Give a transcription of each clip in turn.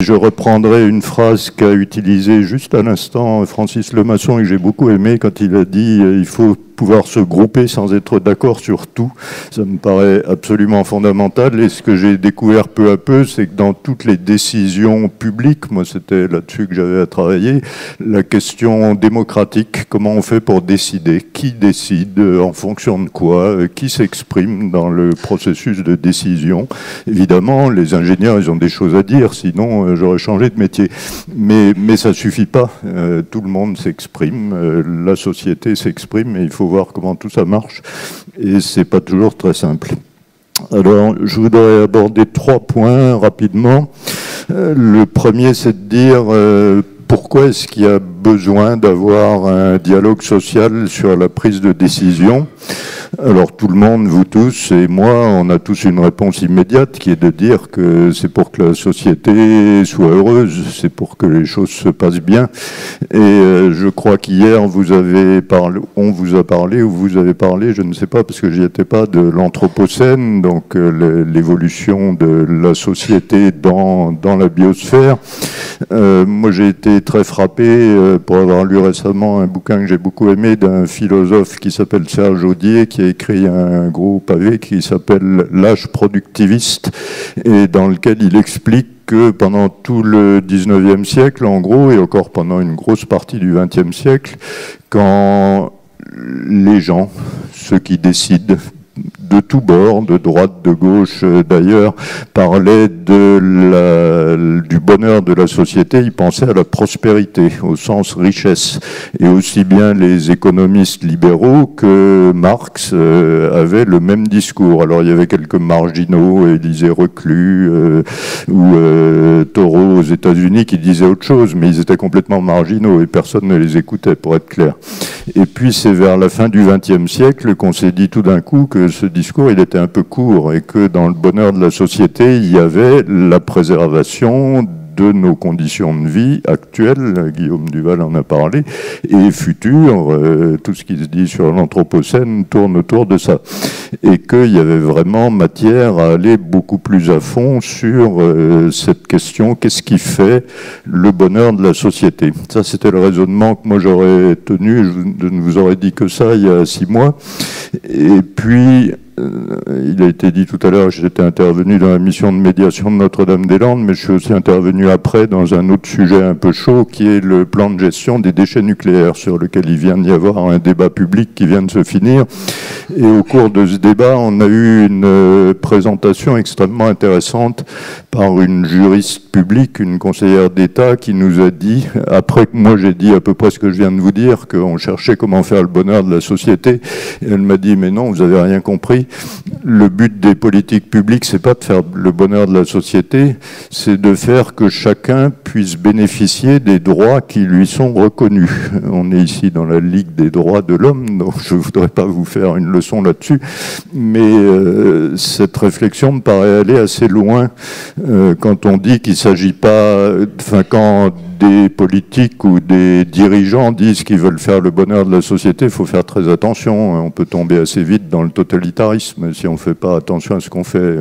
je reprendrai une phrase qu'a utilisée juste à l'instant Francis Lemasson et que j'ai beaucoup aimé quand il a dit « il faut pouvoir se grouper sans être d'accord sur tout ». Ça me paraît absolument fondamental. Et ce que j'ai découvert peu à peu, c'est que dans toutes les décisions publiques, moi c'était là-dessus que j'avais à travailler, la question démocratique, comment on fait pour décider, qui décide, en fonction de quoi, qui s'exprime dans le processus de décision. Évidemment, les ingénieurs, ils ont des choses à dire, sinon j'aurais changé de métier. Mais ça suffit pas. Tout le monde s'exprime, la société s'exprime, et il faut voir comment tout ça marche. Et c'est pas toujours très simple. Alors, je voudrais aborder 3 points rapidement. Le premier, c'est de dire pourquoi est-ce qu'il y a besoin d'avoir un dialogue social sur la prise de décision. Alors tout le monde, vous tous et moi, on a tous une réponse immédiate qui est de dire que c'est pour que la société soit heureuse, c'est pour que les choses se passent bien. Et je crois qu'hier, on vous a parlé, ou vous avez parlé, je ne sais pas, parce que j'y étais pas, de l'anthropocène, donc l'évolution de la société dans la biosphère. Moi, j'ai été très frappé pour avoir lu récemment un bouquin que j'ai beaucoup aimé d'un philosophe qui s'appelle Serge Audier, qui a écrit un gros pavé qui s'appelle « L'âge productiviste » et dans lequel il explique que pendant tout le 19e siècle, en gros, et encore pendant une grosse partie du 20e siècle, quand les gens, ceux qui décident, de tous bords, de droite, de gauche d'ailleurs, parlaient du bonheur de la société, ils pensaient à la prospérité, au sens richesse. Et aussi bien les économistes libéraux que Marx avaient le même discours. Alors il y avait quelques marginaux, Élisée Reclus ou Thoreau aux États-Unis qui disaient autre chose, mais ils étaient complètement marginaux et personne ne les écoutait, pour être clair. Et puis c'est vers la fin du XXe siècle qu'on s'est dit tout d'un coup que ce discours, il était un peu court et que dans le bonheur de la société, il y avait la préservation de nos conditions de vie actuelles, Guillaume Duval en a parlé, et futures, tout ce qui se dit sur l'anthropocène tourne autour de ça. Et qu'il y avait vraiment matière à aller beaucoup plus à fond sur cette question, qu'est-ce qui fait le bonheur de la société? Ça, c'était le raisonnement que moi j'aurais tenu, je ne vous aurais dit que ça il y a 6 mois. Et puis, il a été dit tout à l'heure, j'étais intervenu dans la mission de médiation de Notre-Dame-des-Landes, mais je suis aussi intervenu après dans un autre sujet un peu chaud, qui est le plan de gestion des déchets nucléaires, sur lequel il vient d'y avoir un débat public qui vient de se finir. Et au cours de ce débat, on a eu une présentation extrêmement intéressante par une juriste publique, une conseillère d'État, qui nous a dit, après que moi j'ai dit à peu près ce que je viens de vous dire, qu'on cherchait comment faire le bonheur de la société, et elle m'a dit, mais non, vous avez rien compris. Le but des politiques publiques, c'est pas de faire le bonheur de la société, c'est de faire que chacun puisse bénéficier des droits qui lui sont reconnus. On est ici dans la Ligue des droits de l'homme, donc je voudrais pas vous faire une leçon là-dessus, mais cette réflexion me paraît aller assez loin quand on dit qu'il s'agit pas, enfin quand des politiques ou des dirigeants disent qu'ils veulent faire le bonheur de la société, il faut faire très attention. On peut tomber assez vite dans le totalitarisme si on ne fait pas attention à ce qu'on fait.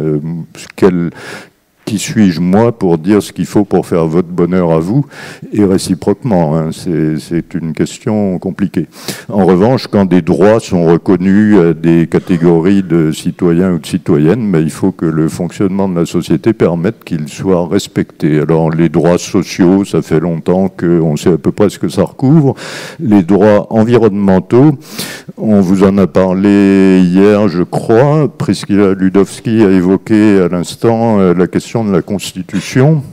Qui suis-je, moi, pour dire ce qu'il faut pour faire votre bonheur à vous, et réciproquement, hein, c'est une question compliquée. En revanche, quand des droits sont reconnus à des catégories de citoyens ou de citoyennes, ben, il faut que le fonctionnement de la société permette qu'ils soient respectés. Alors, les droits sociaux, ça fait longtemps qu'on sait à peu près ce que ça recouvre. Les droits environnementaux, on vous en a parlé hier, je crois. Priscilla Ludowski a évoqué à l'instant la question de la Constitution.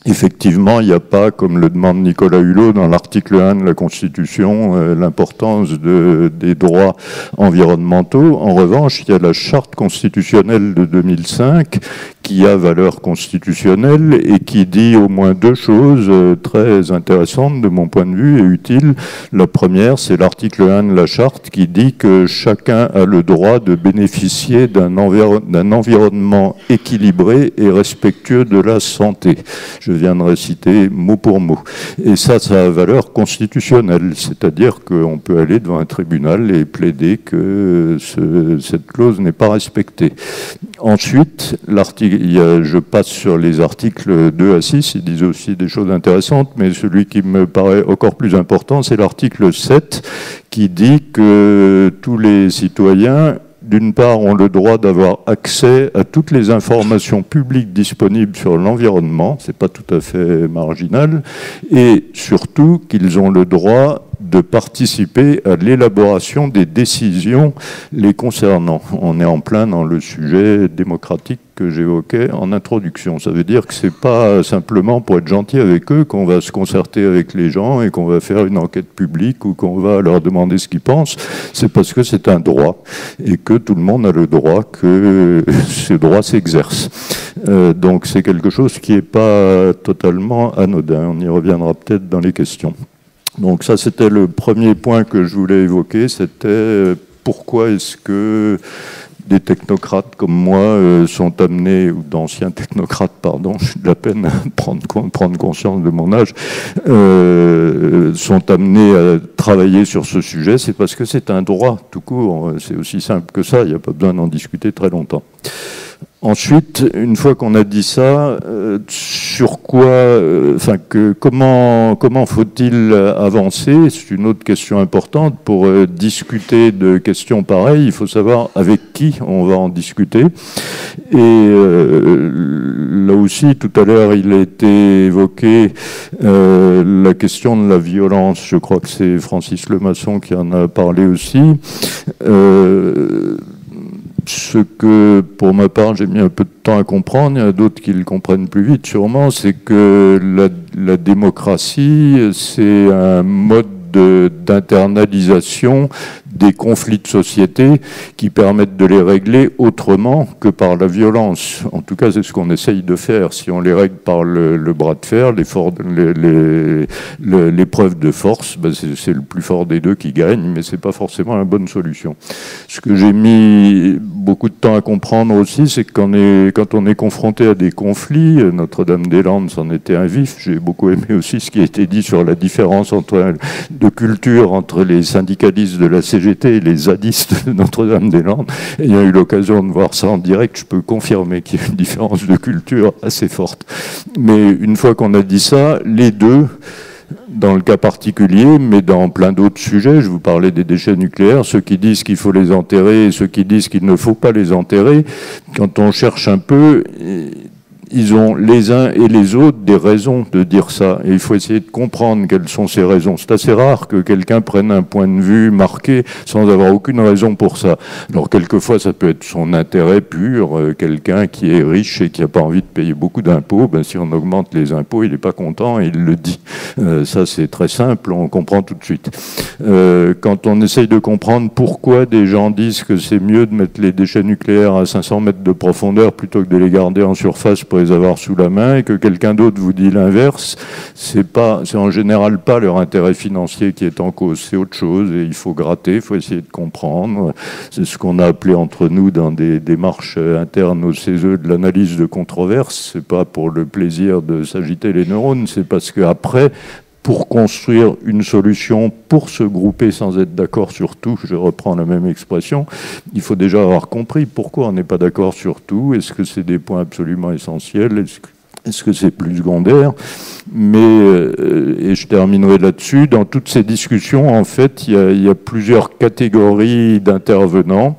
Effectivement, il n'y a pas, comme le demande Nicolas Hulot dans l'article 1 de la Constitution, l'importance des droits environnementaux. En revanche, il y a la Charte constitutionnelle de 2005 qui a valeur constitutionnelle et qui dit au moins 2 choses très intéressantes de mon point de vue et utiles. La première, c'est l'article 1 de la Charte qui dit que chacun a le droit de bénéficier d'un environnement équilibré et respectueux de la santé. Je viens de réciter mot pour mot. Et ça a valeur constitutionnelle, c'est-à-dire qu'on peut aller devant un tribunal et plaider que cette clause n'est pas respectée. Ensuite, je passe sur les articles 2 à 6, ils disent aussi des choses intéressantes, mais celui qui me paraît encore plus important, c'est l'article 7, qui dit que tous les citoyens, d'une part, ont le droit d'avoir accès à toutes les informations publiques disponibles sur l'environnement, c'est pas tout à fait marginal, et surtout qu'ils ont le droit de participer à l'élaboration des décisions les concernant. On est en plein dans le sujet démocratique que j'évoquais en introduction. Ça veut dire que c'est pas simplement pour être gentil avec eux qu'on va se concerter avec les gens et qu'on va faire une enquête publique ou qu'on va leur demander ce qu'ils pensent. C'est parce que c'est un droit et que tout le monde a le droit que ce droit s'exerce. Donc c'est quelque chose qui n'est pas totalement anodin. On y reviendra peut-être dans les questions. Donc ça, c'était le premier point que je voulais évoquer, c'était pourquoi est-ce que des technocrates comme moi sont amenés, ou d'anciens technocrates, pardon, j'ai de la peine à prendre conscience de mon âge, sont amenés à travailler sur ce sujet. C'est parce que c'est un droit, tout court, c'est aussi simple que ça, il n'y a pas besoin d'en discuter très longtemps. Ensuite, une fois qu'on a dit ça, sur quoi, comment faut-il avancer? C'est une autre question importante. Pour discuter de questions pareilles, il faut savoir avec qui on va en discuter. Et là aussi, tout à l'heure, il a été évoqué la question de la violence. Je crois que c'est Francis Lemasson qui en a parlé aussi. Ce que, pour ma part, j'ai mis un peu de temps à comprendre, il y en a d'autres qui le comprennent plus vite sûrement, c'est que la démocratie, c'est un mode d'internalisation des conflits de société qui permettent de les régler autrement que par la violence. En tout cas, c'est ce qu'on essaye de faire. Si on les règle par le bras de fer, l'épreuve de force, ben c'est le plus fort des deux qui gagne, mais c'est pas forcément la bonne solution. Ce que j'ai mis beaucoup de temps à comprendre aussi, c'est que quand on est confronté à des conflits, Notre-Dame-des-Landes s'en était un vif. J'ai beaucoup aimé aussi ce qui a été dit sur la différence de culture entre les syndicalistes de la CGT et les zadistes de Notre-Dame-des-Landes. Ayant eu l'occasion de voir ça en direct, je peux confirmer qu'il y a une différence de culture assez forte. Mais une fois qu'on a dit ça, les deux, dans le cas particulier, mais dans plein d'autres sujets, je vous parlais des déchets nucléaires, ceux qui disent qu'il faut les enterrer et ceux qui disent qu'il ne faut pas les enterrer, quand on cherche un peu, ils ont les uns et les autres des raisons de dire ça. Et il faut essayer de comprendre quelles sont ces raisons. C'est assez rare que quelqu'un prenne un point de vue marqué sans avoir aucune raison pour ça. Alors quelquefois, ça peut être son intérêt pur. Quelqu'un qui est riche et qui n'a pas envie de payer beaucoup d'impôts, ben, si on augmente les impôts, il n'est pas content et il le dit. Ça, c'est très simple, on comprend tout de suite. Quand on essaye de comprendre pourquoi des gens disent que c'est mieux de mettre les déchets nucléaires à 500 mètres de profondeur plutôt que de les garder en surface pour les avoir sous la main, et que quelqu'un d'autre vous dit l'inverse, c'est en général pas leur intérêt financier qui est en cause, c'est autre chose, et il faut gratter, il faut essayer de comprendre. C'est ce qu'on a appelé entre nous dans des démarches internes au CESE de l'analyse de controverse. C'est pas pour le plaisir de s'agiter les neurones, c'est parce qu'après, pour construire une solution, pour se grouper sans être d'accord sur tout, je reprends la même expression, il faut déjà avoir compris pourquoi on n'est pas d'accord sur tout. Est-ce que c'est des points absolument essentiels? Est-ce que c'est plus secondaire? Mais, et je terminerai là-dessus, dans toutes ces discussions, en fait, il y a plusieurs catégories d'intervenants.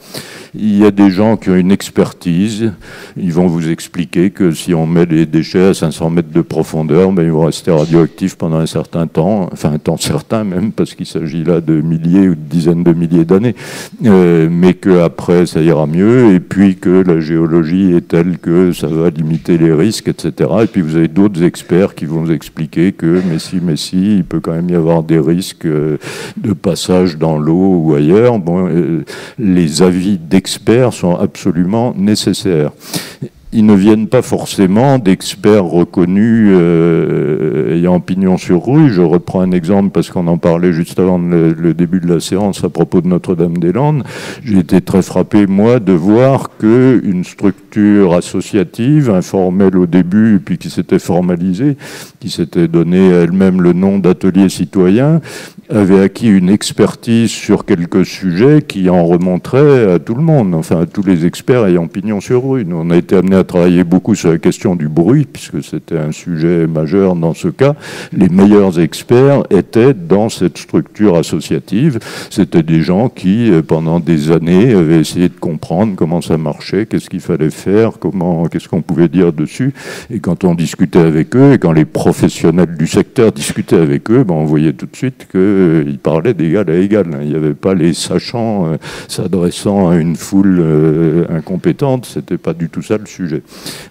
Il y a des gens qui ont une expertise, ils vont vous expliquer que si on met les déchets à 500 mètres de profondeur, ben ils vont rester radioactifs pendant un certain temps, enfin un temps certain même, parce qu'il s'agit là de milliers ou de dizaines de milliers d'années, mais qu'après ça ira mieux, et puis que la géologie est telle que ça va limiter les risques, etc. Et puis vous avez d'autres experts qui vont vous expliquer que, mais si, il peut quand même y avoir des risques de passage dans l'eau ou ailleurs. Bon, les avis d'experts sont absolument nécessaires. Ils ne viennent pas forcément d'experts reconnus ayant pignon sur rue. Je reprends un exemple parce qu'on en parlait juste avant le début de la séance à propos de Notre-Dame-des-Landes. J'ai été très frappé, moi, de voir qu'une structure associative, informelle au début, puis qui s'était formalisée, qui s'était donné elle-même le nom d'atelier citoyen, avait acquis une expertise sur quelques sujets qui en remonterait à tout le monde, enfin à tous les experts ayant pignon sur rue. On a été amené à travailler beaucoup sur la question du bruit, puisque c'était un sujet majeur dans ce cas. Les meilleurs experts étaient dans cette structure associative. C'était des gens qui, pendant des années, avaient essayé de comprendre comment ça marchait, qu'est-ce qu'il fallait faire, qu'est-ce qu'on pouvait dire dessus. Et quand on discutait avec eux, et quand les professionnels du secteur discutaient avec eux, on voyait tout de suite qu'ils parlaient d'égal à égal. Il n'y avait pas les sachants s'adressant à une foule incompétente. C'était pas du tout ça le sujet.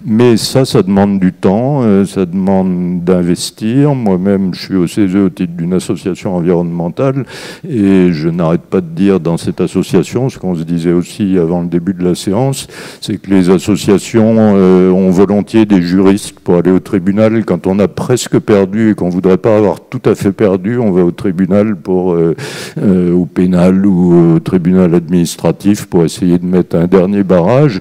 Mais ça demande du temps, ça demande d'investir. Moi-même, je suis au CESE au titre d'une association environnementale et je n'arrête pas de dire dans cette association, ce qu'on se disait aussi avant le début de la séance, c'est que les associations ont volontiers des juristes pour aller au tribunal. Quand on a presque perdu et qu'on ne voudrait pas avoir tout à fait perdu, on va au tribunal au pénal ou au tribunal administratif pour essayer de mettre un dernier barrage.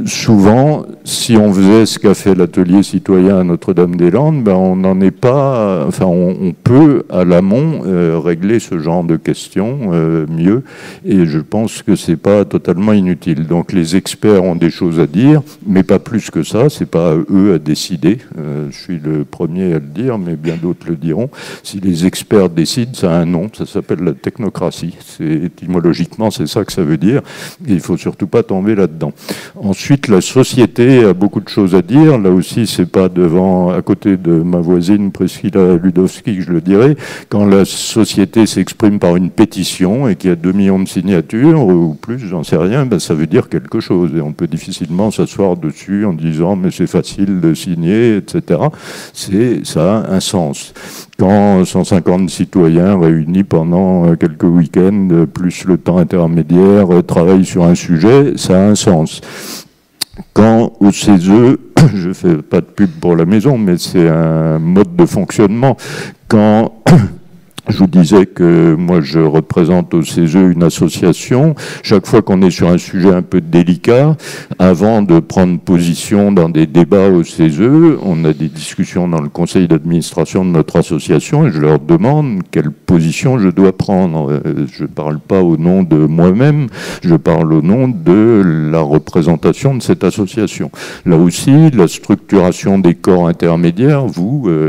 Souvent, si on faisait ce qu'a fait l'atelier citoyen à Notre-Dame-des-Landes, on n'en est pas, enfin on peut à l'amont régler ce genre de questions mieux, et je pense que c'est pas totalement inutile. Donc les experts ont des choses à dire, mais pas plus que ça, c'est pas à eux à décider. Je suis le premier à le dire, mais bien d'autres le diront. Si les experts décident, ça a un nom, ça s'appelle la technocratie. Étymologiquement, c'est ça que ça veut dire. Et il faut surtout pas tomber là-dedans. Ensuite, la société a beaucoup de choses à dire. Là aussi, c'est pas à côté de ma voisine Priscilla Ludowski que je le dirais. Quand la société s'exprime par une pétition et qu'il y a 2 millions de signatures ou plus, j'en sais rien, ça veut dire quelque chose. Et on peut difficilement s'asseoir dessus en disant mais c'est facile de signer, etc. Ça a un sens. Quand 150 citoyens réunis pendant quelques week-ends, plus le temps intermédiaire, travaillent sur un sujet, ça a un sens. Quand au CESE, je fais pas de pub pour la maison, mais c'est un mode de fonctionnement, quand je vous disais que moi je représente au CESE une association. Chaque fois qu'on est sur un sujet un peu délicat, avant de prendre position dans des débats au CESE, on a des discussions dans le conseil d'administration de notre association et je leur demande quelle position je dois prendre. Je ne parle pas au nom de moi-même, je parle au nom de la représentation de cette association. Là aussi, la structuration des corps intermédiaires,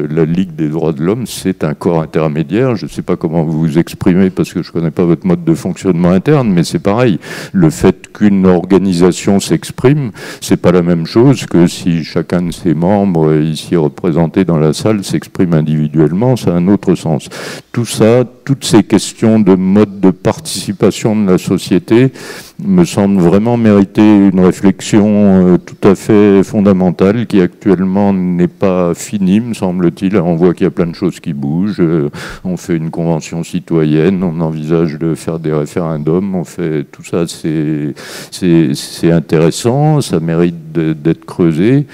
la Ligue des droits de l'homme, c'est un corps intermédiaire. Je ne sais pas comment vous vous exprimez parce que je ne connais pas votre mode de fonctionnement interne, mais c'est pareil. Le fait qu'une organisation s'exprime, c'est pas la même chose que si chacun de ses membres, ici représentés dans la salle, s'exprime individuellement, ça a un autre sens. Tout ça, toutes ces questions de mode de participation de la société me semblent vraiment mériter une réflexion tout à fait fondamentale qui actuellement n'est pas finie, me semble-t-il. On voit qu'il y a plein de choses qui bougent. On fait une convention citoyenne, on envisage de faire des référendums, on fait tout ça, c'est intéressant, ça mérite d'être creusé.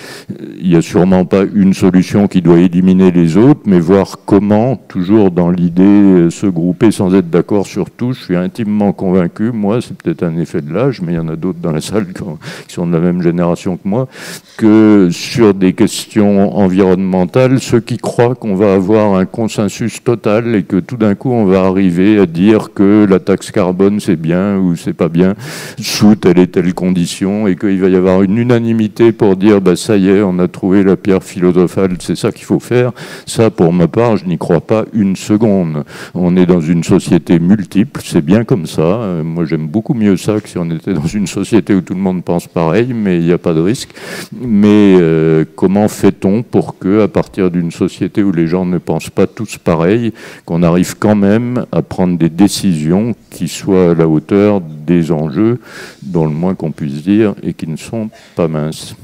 Il n'y a sûrement pas une solution qui doit éliminer les autres, mais voir comment, toujours dans l'idée, se grouper sans être d'accord sur tout. Je suis intimement convaincu, moi, c'est peut-être un effet de l'âge, mais il y en a d'autres dans la salle qui sont de la même génération que moi, que sur des questions environnementales, ceux qui croient qu'on va avoir un consensus total et que tout d'un coup on va arriver à dire que la taxe carbone c'est bien ou c'est pas bien sous telle et telle condition et qu'il va y avoir une unanimité pour dire ça y est, on a trouvé la pierre philosophale, c'est ça qu'il faut faire. Ça, pour ma part, je n'y crois pas une seconde. On est dans une société multiple, c'est bien comme ça. Moi, j'aime beaucoup mieux ça que si on était dans une société où tout le monde pense pareil, mais il n'y a pas de risque. Mais comment fait-on pour que, à partir d'une société où les gens ne pensent pas tous pareil, qu'on arrive quand même à prendre des décisions qui soient à la hauteur des enjeux, dans le moins qu'on puisse dire, et qui ne sont pas minces.